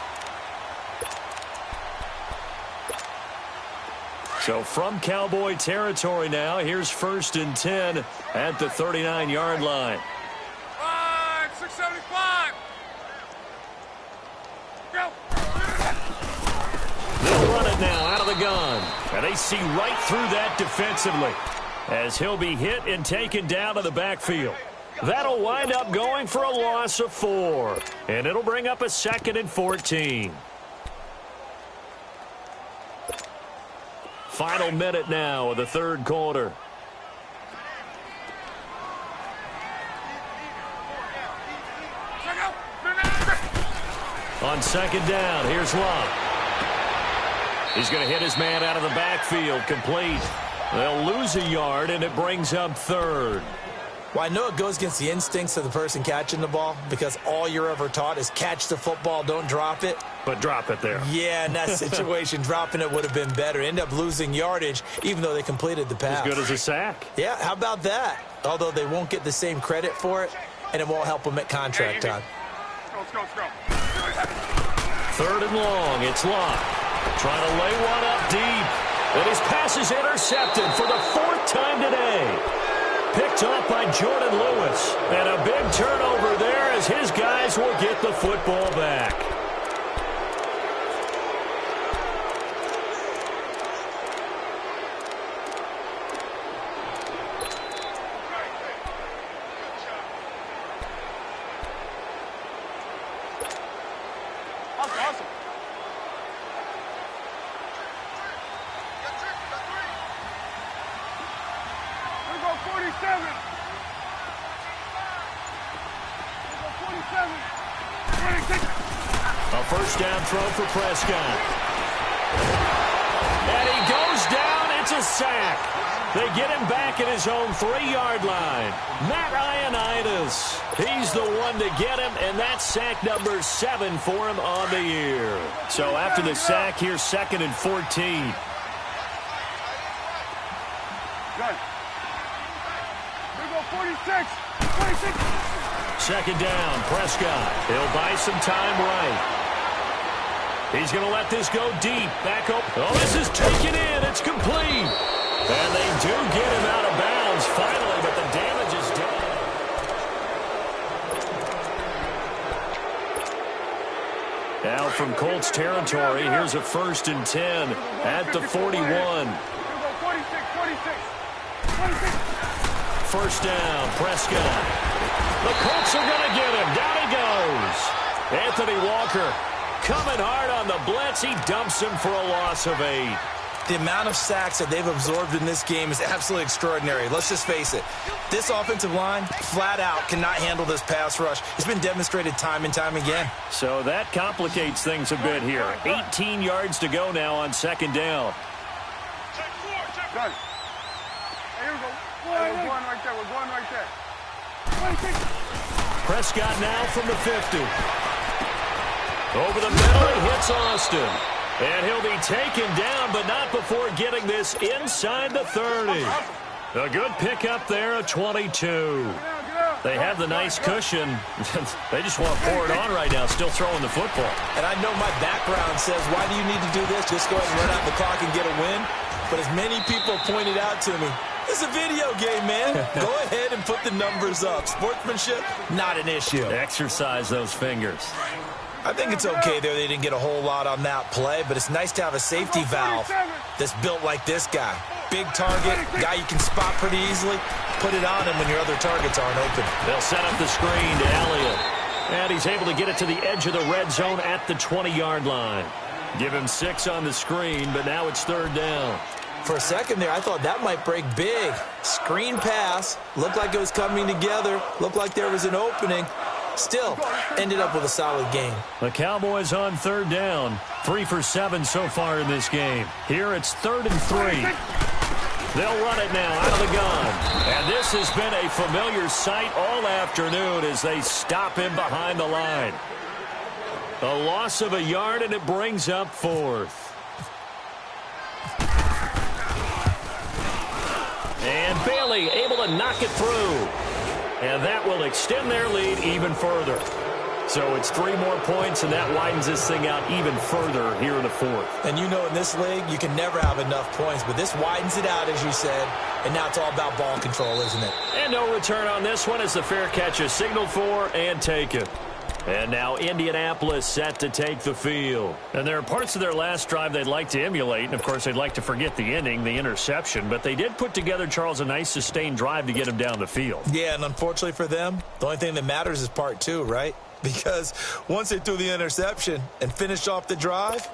So from Cowboy territory now, here's 1st and 10 at the 39-yard line. 675. Go. They'll run it now out of the gun. And they see right through that defensively as he'll be hit and taken down to the backfield. That'll wind up going for a loss of 4. And it'll bring up a 2nd and 14. Final minute now of the 3rd quarter. On 2nd down, here's Luck. He's going to hit his man out of the backfield, complete. They'll lose a yard, and it brings up 3rd. Well, I know it goes against the instincts of the person catching the ball because all you're ever taught is catch the football, don't drop it. But drop it there. Yeah, in that situation, dropping it would have been better. End up losing yardage, even though they completed the pass. As good as a sack. Yeah, how about that? Although they won't get the same credit for it, and it won't help them at contract time. Let's go. 3rd and long, it's Luck. Trying to lay one up deep. And his pass is intercepted for the 4th time today. Picked off by Jordan Lewis. And a big turnover there as his guys will get the football back. Hustle. Here we go, 47. Here we go, 47. 26. A first down throw for Prescott. And he goes down. It's a sack. They get him back at his own 3-yard line. Matt Ioannidis, he's the one to get him, and that's sack number 7 for him on the year. So after the sack, here's 2nd and 14. Good. Here we go, 46. 26. 2nd down, Prescott. He'll buy some time right. He's going to let this go deep. Back up. Oh, this is taken in. It's complete. And they do get him out of bounds finally, but the damage is done. Now from Colts territory, here's a 1st and 10 at the 41. 46. 1st down, Prescott. The Colts are going to get him. Down he goes. Anthony Walker coming hard on the blitz. He dumps him for a loss of 8. The amount of sacks that they've absorbed in this game is absolutely extraordinary. Let's just face it. This offensive line, flat out, cannot handle this pass rush. It's been demonstrated time and time again. So that complicates things a bit here. 18 yards to go now on 2nd down. Good. Hey, here we go. Hey, we're going right there. We're going right there. 26. Prescott now from the 50. Over the middle, he hits Austin. And he'll be taken down, but not before getting this inside the 30. A good pickup there, a 22. They have the nice cushion. They just want to pour it on right now, still throwing the football. And I know my background says, why do you need to do this? Just go ahead and run out the clock and get a win. But as many people pointed out to me, it's a video game, man. Go ahead and put the numbers up. Sportsmanship, not an issue. Exercise those fingers. I think it's okay there. They didn't get a whole lot on that play, but it's nice to have a safety valve that's built like this guy. Big target, guy you can spot pretty easily. Put it on him when your other targets aren't open. They'll set up the screen to Elliott. And he's able to get it to the edge of the red zone at the 20-yard line. Give him 6 on the screen, but now it's 3rd down. For a second there, I thought that might break big. Screen pass. Looked like it was coming together. Looked like there was an opening. Still, ended up with a solid game. The Cowboys on 3rd down. 3 for 7 so far in this game. Here it's 3rd and 3. They'll run it now out of the gun. And this has been a familiar sight all afternoon as they stop him behind the line. A loss of a yard, and it brings up 4th. And Bailey able to knock it through. And that will extend their lead even further. So it's 3 more points, and that widens this thing out even further here in the 4th. And you know in this league, you can never have enough points, but this widens it out, as you said, and now it's all about ball control, isn't it? And no return on this one as the fair catch is signaled for and taken. And now Indianapolis set to take the field. And there are parts of their last drive they'd like to emulate. And, of course, they'd like to forget the ending, the interception. But they did put together, Charles, a nice sustained drive to get him down the field. Yeah, and unfortunately for them, the only thing that matters is part 2, right? Because once they threw the interception and finished off the drive,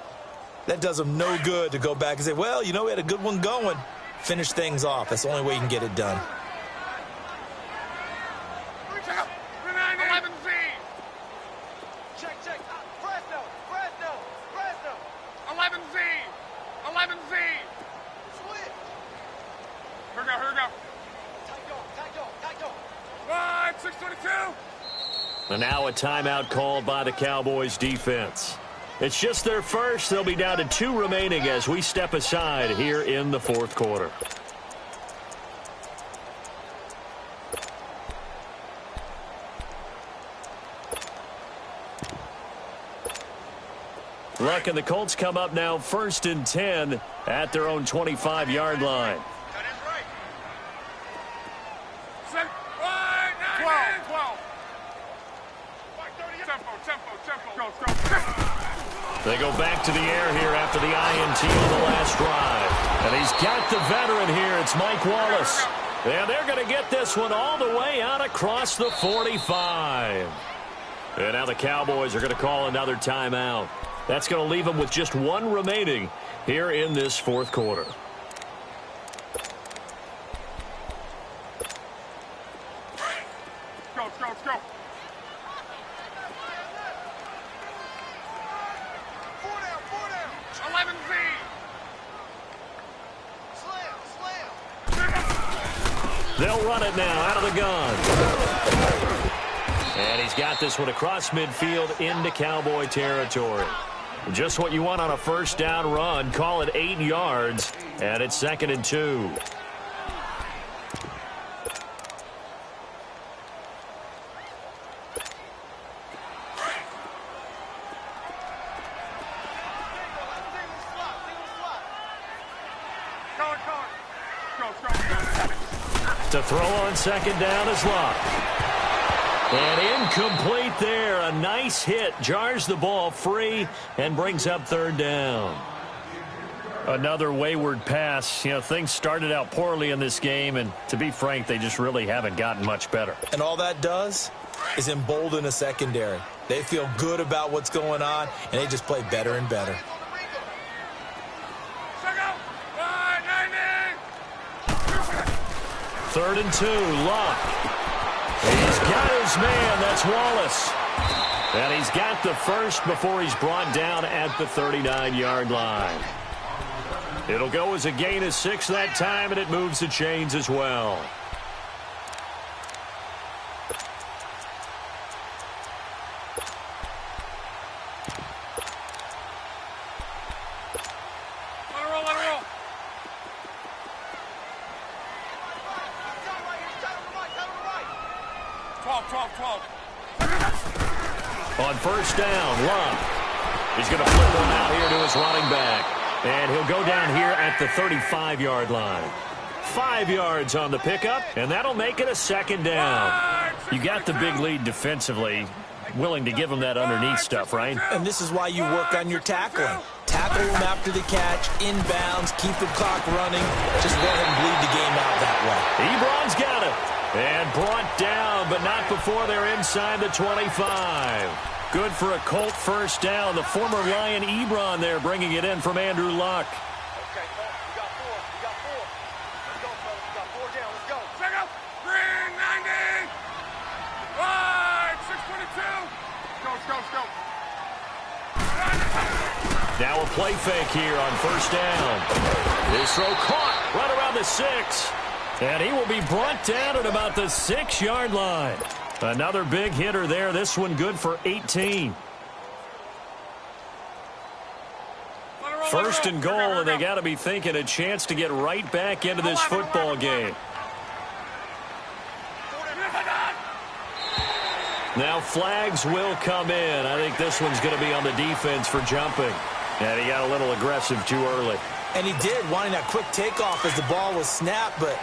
that does them no good to go back and say, well, you know, we had a good one going. Finish things off. That's the only way you can get it done. And now a timeout called by the Cowboys defense. It's just their first. They'll be down to 2 remaining as we step aside here in the 4th quarter. Luck and the Colts come up now 1st and 10 at their own 25-yard line. They go back to the air here after the INT on the last drive. And he's got the veteran here. It's Mike Wallace. And they're going to get this one all the way out across the 45. And now the Cowboys are going to call another timeout. That's going to leave them with just one remaining here in this fourth quarter. Let's go. 11Z. They'll run it now out of the gun. And he's got this one across midfield into Cowboy territory. Just what you want on a first down run. Call it 8 yards, and it's 2nd and 2. To throw on 2nd down is Luck. And incomplete there. A nice hit. Jars the ball free and brings up 3rd down. Another wayward pass. You know, things started out poorly in this game, and to be frank, they just really haven't gotten much better. And all that does is embolden a secondary. They feel good about what's going on, and they just play better and better. 3rd and 2, Luck. He's got his man, that's Wallace. And he's got the first before he's brought down at the 39-yard line. It'll go as a gain of 6 that time, and it moves the chains as well. On first down, Luck. He's going to flip one out here to his running back. And he'll go down here at the 35-yard line. 5 yards on the pickup, and that'll make it a 2nd down. You got the big lead defensively. Willing to give him that underneath stuff, right? And this is why you work on your tackling. Tackle him after the catch, inbounds, keep the clock running. Just go ahead and bleed the game out that way. Ebron's got it. And brought down, but not before they're inside the 25. Good for a Colt first down. The former Lion Ebron there bringing it in from Andrew Luck. Okay, Colt, we got 4. Let's go, fellas. We got 4 down. Let's go. Check out. Green 90. 622. Go. Now a play fake here on first down. This throw caught right around the 6. And he will be brought down at about the 6-yard line. Another big hitter there. This one good for 18. First and goal, and they got to be thinking a chance to get right back into this football game. Now flags will come in. I think this one's going to be on the defense for jumping. And he got a little aggressive too early. And he did, wanting that quick takeoff as the ball was snapped, but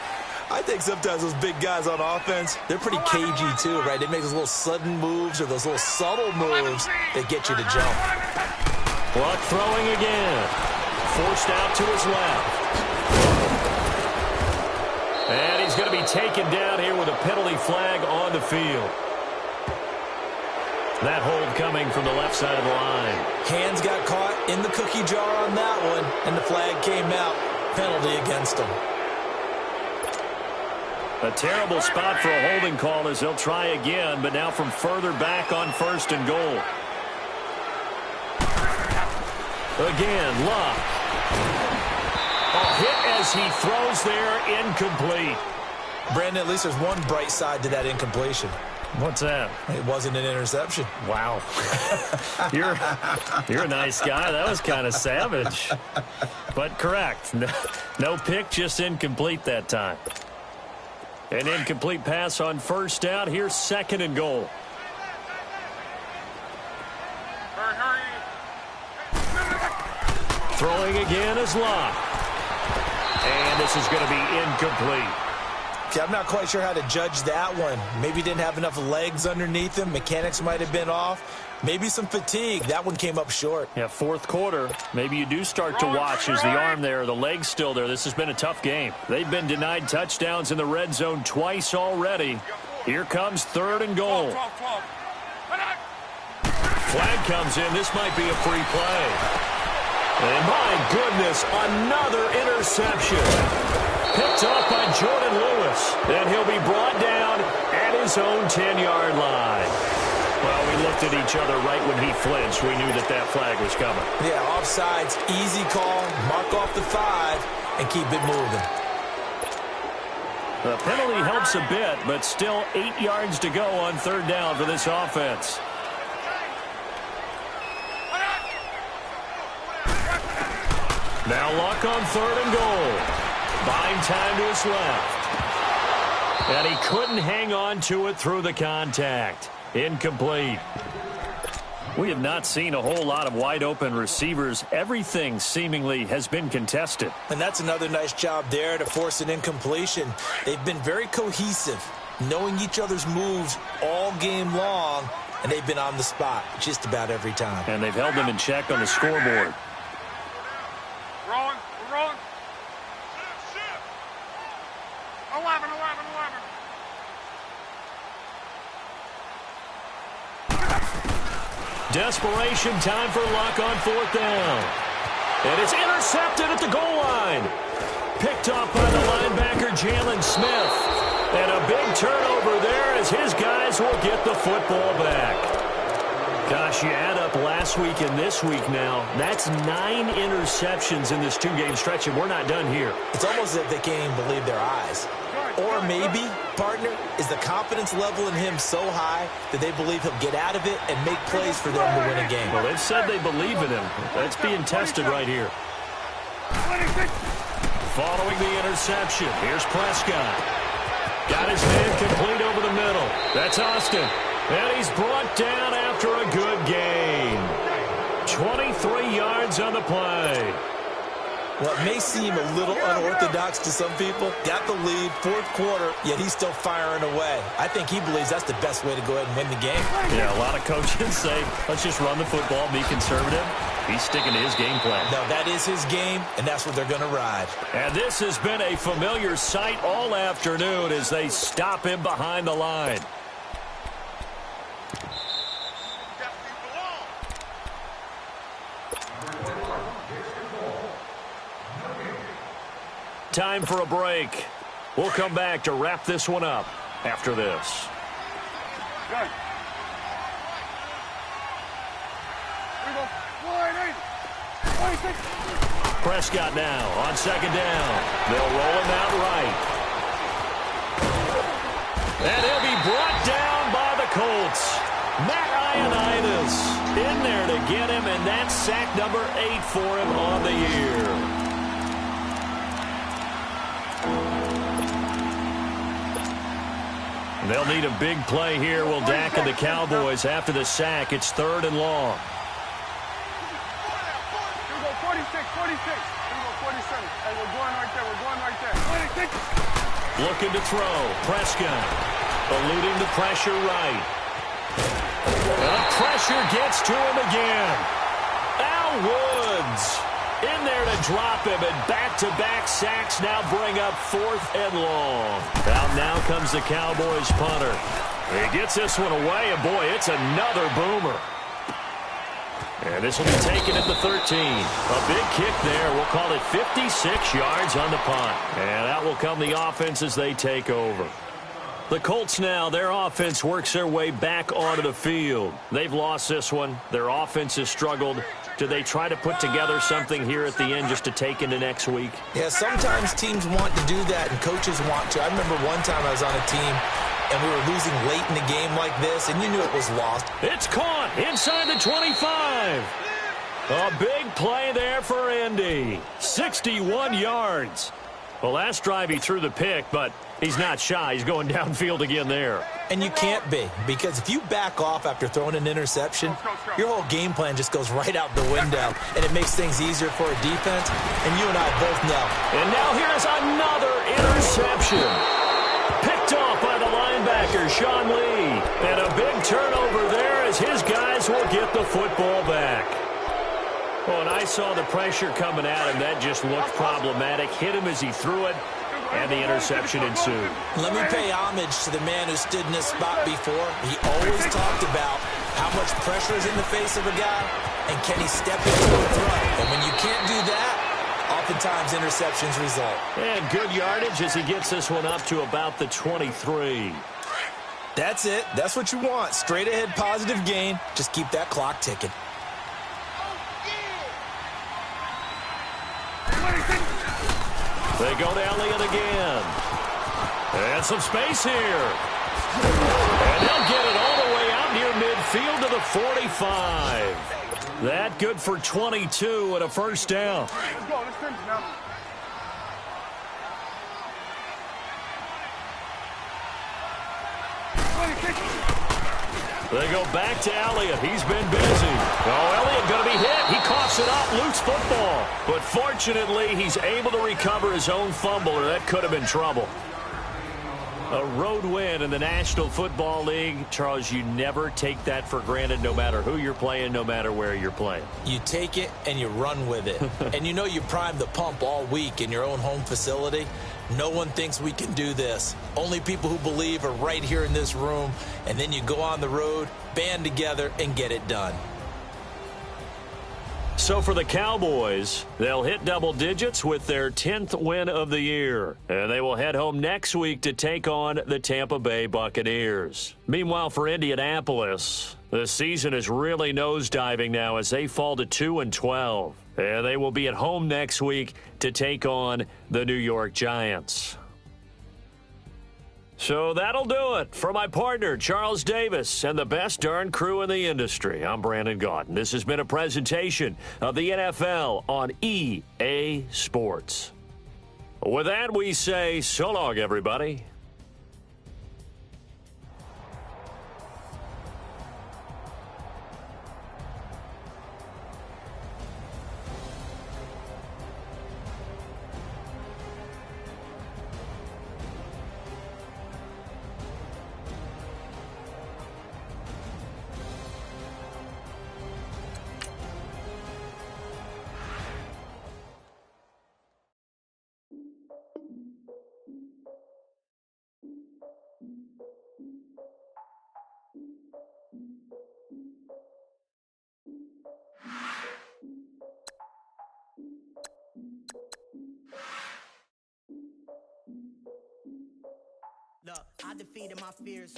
I think sometimes those big guys on offense, they're pretty cagey too, right? They make those little sudden moves or those little subtle moves that get you to jump. Luck throwing again. Forced out to his left. And he's going to be taken down here with a penalty flag on the field. That hold coming from the left side of the line. Hands got caught in the cookie jar on that one, and the flag came out. Penalty against him. A terrible spot for a holding call as they'll try again, but now from further back on first and goal. Again, Luck. A hit as he throws there, incomplete. Brandon, at least there's one bright side to that incompletion. What's that? It wasn't an interception. Wow. You're a nice guy. That was kind of savage. But correct. No pick, just incomplete that time. An incomplete pass on first down. Here's 2nd and goal. Hurry. Throwing again is Luck. And this is going to be incomplete. See, I'm not quite sure how to judge that one. Maybe he didn't have enough legs underneath him. Mechanics might have been off. Maybe some fatigue. That one came up short. Yeah, fourth quarter. Maybe you do start to watch as the arm there, the leg's still there. This has been a tough game. They've been denied touchdowns in the red zone twice already. Here comes 3rd and goal. 12. Flag comes in. This might be a free play. And my goodness, another interception. Picked off by Jordan Lewis. And he'll be brought down at his own 10-yard line. Well, we looked at each other right when he flinched. We knew that that flag was coming. Yeah, offsides, easy call. Mark off the 5 and keep it moving. The penalty helps a bit, but still 8 yards to go on third down for this offense. Now Luck on third and goal. Buying time to his left. And he couldn't hang on to it through the contact. Incomplete. We have not seen a whole lot of wide-open receivers. Everything seemingly has been contested. And that's another nice job there to force an incompletion. They've been very cohesive, knowing each other's moves all game long, and they've been on the spot just about every time. And they've held them in check on the scoreboard. Rolling, we're rolling. 11. Desperation time for Luck on fourth down. And it's intercepted at the goal line. Picked off by the linebacker, Jalen Smith. And a big turnover there as his guys will get the football back. Gosh, you add up last week and this week now. That's 9 interceptions in this 2-game stretch, and we're not done here. It's almost as if they can't even believe their eyes. Or maybe, partner, is the confidence level in him so high that they believe he'll get out of it and make plays for them to win a game. Well, they've said they believe in him. That's being tested right here. Following the interception, here's Prescott. Got his man complete over the middle. That's Austin. And he's brought down after a good gain. 23 yards on the play. Well, it may seem a little unorthodox to some people. Got the lead, fourth quarter, yet he's still firing away. I think he believes that's the best way to go ahead and win the game. Yeah, a lot of coaches say, let's just run the football, be conservative. He's sticking to his game plan. No, that is his game, and that's what they're going to ride. And this has been a familiar sight all afternoon as they stop him behind the line. Time for a break. We'll come back to wrap this one up after this. Good. Here we go. 26. Prescott now on second down. They'll roll him out right. And he'll be brought down by the Colts. Matt Ioannidis in there to get him, and that's sack number 8 for him on the year. They'll need a big play here. Will Dak and the Cowboys after the sack. It's third and long. Here we go, 46. Here we go, 47. Hey, we're going right there. 26. Looking to throw. Prescott eluding the pressure right. And the pressure gets to him again. Al Woods in there to drop him, and back-to-back sacks now bring up fourth and long. Out now comes the Cowboys punter. He gets this one away, and boy, it's another boomer. And this will be taken at the 13. A big kick there. We'll call it 56 yards on the punt. And out will come the offense as they take over. The Colts now, their offense works their way back onto the field. They've lost this one. Their offense has struggled. Do they try to put together something here at the end just to take into next week? Yeah, sometimes teams want to do that and coaches want to. I remember one time I was on a team and we were losing late in the game like this, and you knew it was lost. It's caught inside the 25. A big play there for Indy. 61 yards. Well, last drive he threw the pick, but he's not shy. He's going downfield again there. And you can't be, because if you back off after throwing an interception, your whole game plan just goes right out the window, and it makes things easier for a defense, and you and I both know. And now here's another interception. Picked off by the linebacker, Sean Lee. And a big turnover there as his guys will get the football back. Well, and I saw the pressure coming at him. That just looked problematic. Hit him as he threw it, and the interception ensued. Let me pay homage to the man who stood in this spot before. He always talked about How much pressure is in the face of a guy, and can he step into a throw? And when you can't do that, oftentimes interceptions result. And good yardage as he gets this one up to about the 23. That's it. That's what you want. Straight ahead positive gain. Just keep that clock ticking. They go to Elliott again. And some space here. And they'll get it all the way out near midfield to the 45. That good for 22 and a first down. Let's go. Let's finish now. They go back to Elliott. He's been busy. Oh, Elliott going to be hit. He coughs it up. Loose football. But fortunately, he's able to recover his own fumble, or that could have been trouble. A road win in the National Football League. Charles, you never take that for granted, no matter who you're playing, no matter where you're playing. You take it and you run with it. And you know you primed the pump all week in your own home facility. No one thinks we can do this. Only people who believe are right here in this room. And then you go on the road, band together, and get it done. So for the Cowboys, they'll hit double digits with their 10th win of the year. And they will head home next week to take on the Tampa Bay Buccaneers. Meanwhile, for Indianapolis, the season is really nosediving now as they fall to 2-12. And they will be at home next week to take on the New York Giants. So that'll do it for my partner, Charles Davis, and the best darn crew in the industry. I'm Brandon Gaudin. This has been a presentation of the NFL on EA Sports. With that, we say so long, everybody. Look, I defeated my fears.